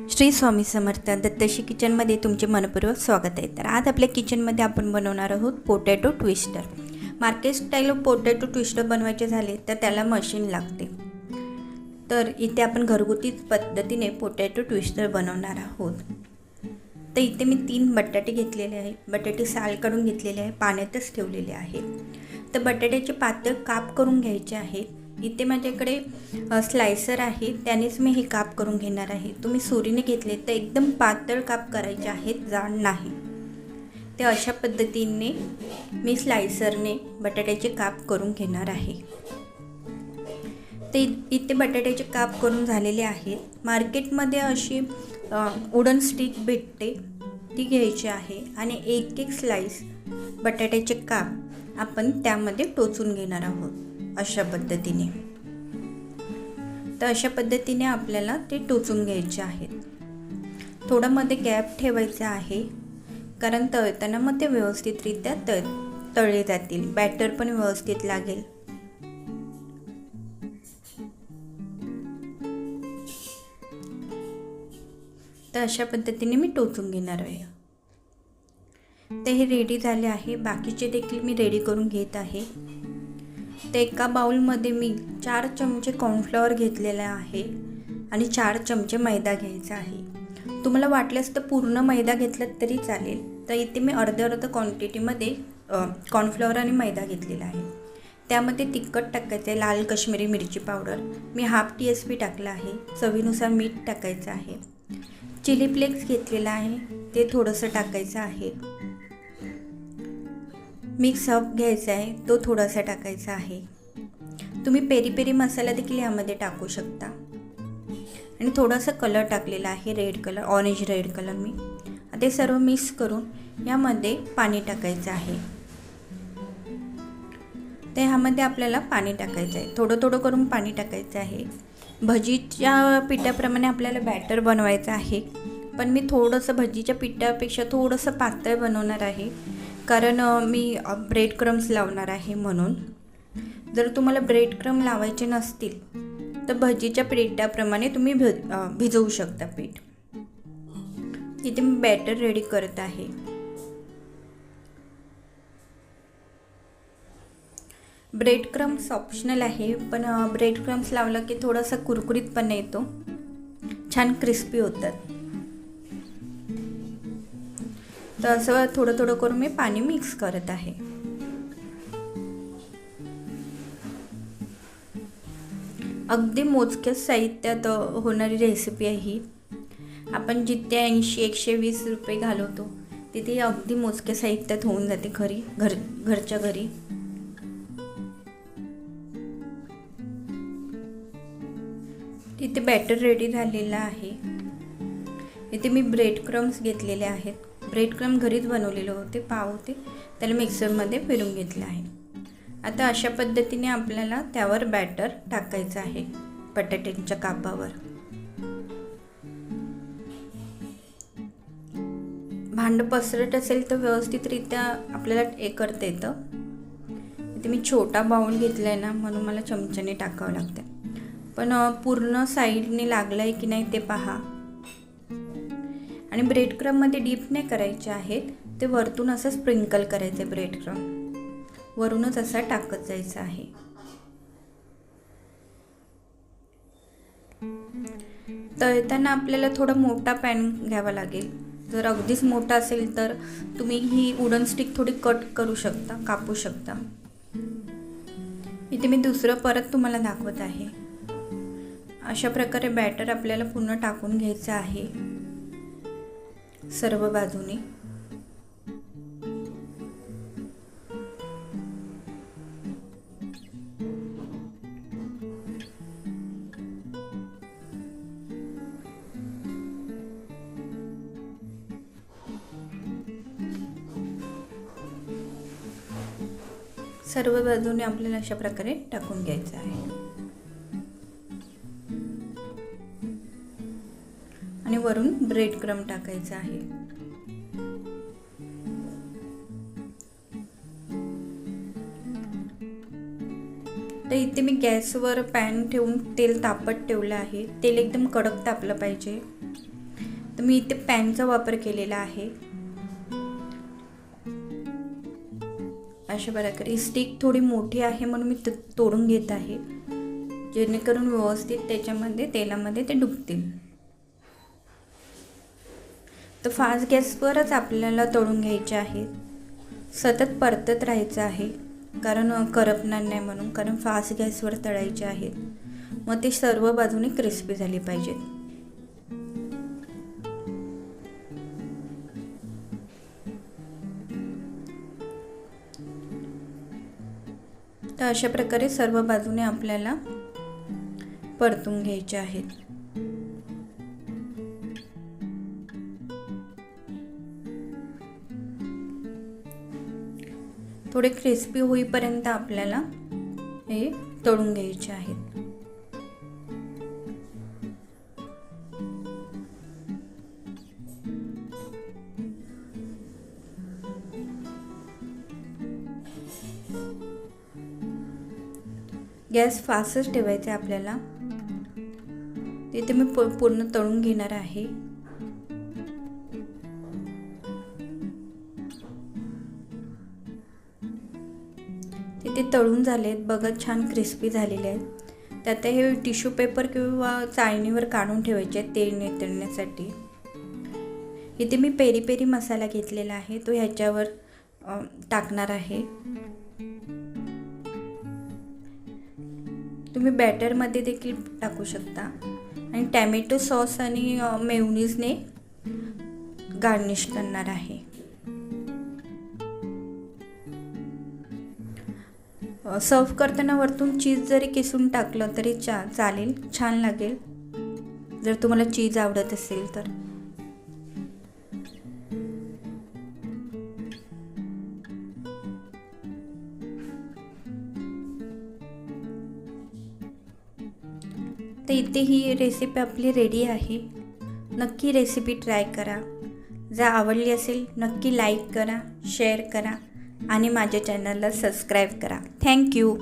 श्री स्वामी समर्थ दत्तश्री किचनमध्ये तुमचे मनपूर्वक स्वागत आहे। तर आज आपल्या किचनमध्ये आपण बनवणार आहोत potato twister. Market style potato twister बनवायचे झाले तर त्याला मशीन लागते, तर इथे आपण घरगुती पद्धतीने पोटॅटो ट्विस्टर बनवणार आहोत। तर इथे मी 3 बटाटे घेतलेले आहे, बटाटे साल काढून घेतलेले आहे, पाण्यातच ठेवलेले आहे। तर बटाट्याचे पातळ काप करून घ्यायचे आहेत। इथे माझ्याकडे स्लायसर आहे, त्यानेच मी हे काप करून घेणार आहे। तुम्ही सुरीने घेतले तर एकदम पातळ काप करायचे आहेत, जाड नाही। ते अशा पद्धतीने मी स्लायसरने बटाट्याचे काप करून घेणार आहे। ते इथे बटाट्याचे काप करून झालेले आहेत। मार्केटमध्ये अशी वुडन स्टिक भेटते, ती घ्यायची आहे आणि एक स्लाइस बटाट्याचे काप आपण त्यामध्ये टोचून घेणार आहोत अशा पद्धतीने। तर अशा पद्धतीने आपल्याला ते टोचून घ्यायचे आहेत। थोडं मध्ये गॅप ठेवायचा आहे, कारण तळताना मग ते व्यवस्थितरित्या तळले जातील, बॅटर पण व्यवस्थित लागेल। तर अशा पद्धतीने मी टोचून घेणार आहे। ते हे रेडी झाले आहे, बाकीचे देखील मी रेडी करून घेत आहे। ते एका बाउलमध्ये मी 4 चमचे कॉर्नफ्लॉवर घेतलेला आहे आणि 4 चमचे मैदा घ्यायचा आहे। तुम्हाला वाटल्यास तर पूर्ण मैदा घेतला तरी चालेल। तर इथे मी अर्ध क्वांटिटीमध्ये कॉर्नफ्लॉवर आणि मैदा घेतलेला आहे। त्यामध्ये तिखट टाकायचे आहे, लाल काश्मीरी मिरची पावडर मी हाफ TSP टाकला आहे, चवीनुसार मीठ टाकायचं आहे, चिली फ्लेक्स घेतलेला आहे ते थोडंसं टाकायचं आहे, मिक्स अप घ्यायचा आहे तो थोडासा टाकायचा आहे। तुम्ही पेरी पेरी मसाला देखील यामध्ये टाकू शकता आणि थोडासा कलर टाकलेला आहे, red colour, orange red colour. मी आता सर्व मिक्स करून यामध्ये पाणी टाकायचं आहे। ते ह्यामध्ये आपल्याला पाणी टाकायचं आहे, थोडं थोडं करून पाणी टाकायचं आहे। भजीच्या पिठाप्रमाणे आपल्याला बॅटर बनवायचं आहे, पण मी थोडंसं भजीच्या पिठापेक्षा थोडंसं पातळ बनवणार आहे, कारण मी ब्रेड क्रम्स लावणार आहे म्हणून। जर तुम्हाला ब्रेड क्रम लावायचे नसतील तर भजीच्या पिठाप्रमाणे तुम्ही भिजवू शकता पीठ। इथे मी बॅटर रेडी करत आहे। ब्रेड क्रम्स ऑप्शनल आहे, पण ब्रेड क्रम्स लावलं की थोडासा कुरकुरीतपणा येतो, छान क्रिस्पी होतात। तर असं थोडं थोडं करून मी पाणी मिक्स करत आहे। अगदी मोजक्या साहित्यात होणारी रेसिपी आहे ही। आपण जिथे 80-120 रुपये घालवतो तिथे अगदी मोजक्या साहित्यात होऊन जाते, घरच्या घरी। तिथे बॅटर रेडी झालेला आहे। इथे मी ब्रेड क्रम्स घेतलेले आहेत, ब्रेड क्रम घरीच बनवलेले होते, पाव होते, त्याला मिक्सरमध्ये फिरवून घेतले आहे। आता अशा पद्धतीने आपल्याला त्यावर बॅटर टाकायचं आहे बटाट्यांच्या कापावर। भांड पसरट असेल तर व्यवस्थितरित्या आपल्याला हे करता येतं। इथे मी छोटा बाउल घेतला आहे ना, म्हणून मला चमच्याने टाकावं लागतं, पण पूर्ण साईडने लागलं आहे की नाही ते पहा। आणि ब्रेड क्रममध्ये डीप नाही करायचे आहेत, ते वरतून असं स्प्रिंकल करायचे, ब्रेड क्रम वरूनच असा टाकत जायचं आहे। तळताना आपल्याला थोडा मोठा पॅन घ्यावा लागेल। जर अगदीच मोठा असेल तर तुम्ही ही वुडन स्टिक थोडी कट करू शकता, कापू शकता। इथे मी दुसरं परत तुम्हाला दाखवत आहे। अशा प्रकारे बॅटर आपल्याला पूर्ण टाकून घ्यायचं आहे सर्व बाजूने। सर्व बाजूने आपल्याला अशा प्रकारे टाकून घ्यायचं आहे आणि वरून ब्रेड क्रम टाकायचा आहे। तर इथे मी गॅसवर पॅन ठेवून तेल तापत ठेवलं आहे। तेल एकदम कडक तापलं पाहिजे, तर मी इथे पॅनचा वापर केलेला आहे. अशा प्रकारे स्टिक थोडी मोठी आहे म्हणून मी तोडून घेत आहे, जेणेकरून व्यवस्थित त्याच्यामध्ये तेलामध्ये ते डुबतील. तर फास्ट गॅसवरच आपल्याला तळून घ्यायचे आहेत. सतत परतत राहायचं आहे, कारण करपणार नाही म्हणून, कारण फास्ट गॅसवर तळायचे आहेत. मग ते सर्व बाजूने क्रिस्पी झाले पाहिजेत. तर अशा प्रकारे सर्व बाजूने आपल्याला परतून घ्यायचे आहेत. थोडे क्रिस्पी होईपर्यंत आपल्याला हे तळून घ्यायचे आहेत. गॅस फास्टच ठेवायचा आहे आपल्याला. तिथे मी पूर्ण तळून घेणार आहे. तिथे तळून झालेत बघा, छान क्रिस्पी झालेले आहेत. त्यात हे टिश्यू पेपर किंवा चाळणीवर काढून ठेवायचे आहेत तेल नितळण्यासाठी. इथे मी पेरी पेरी मसाला घेतलेला आहे, तो ह्याच्यावर टाकणार आहे. तुम्ही बॅटरमध्ये देखील टाकू शकता आणि टॅमॅटो सॉस आणि मेयोनीजने गार्निश करणार आहे. सर्व करताना वरतून चीज जरी किसून टाकलं तरी चालेल, छान लागेल जर तुम्हाला चीज आवडत असेल तर. तर इथे ही रेसिपी आपली रेडी आहे. नक्की रेसिपी ट्राय करा. जर आवडली असेल नक्की लाईक करा, शेअर करा आणि माझ्या चॅनलला सबस्क्राईब करा. थँक्यू.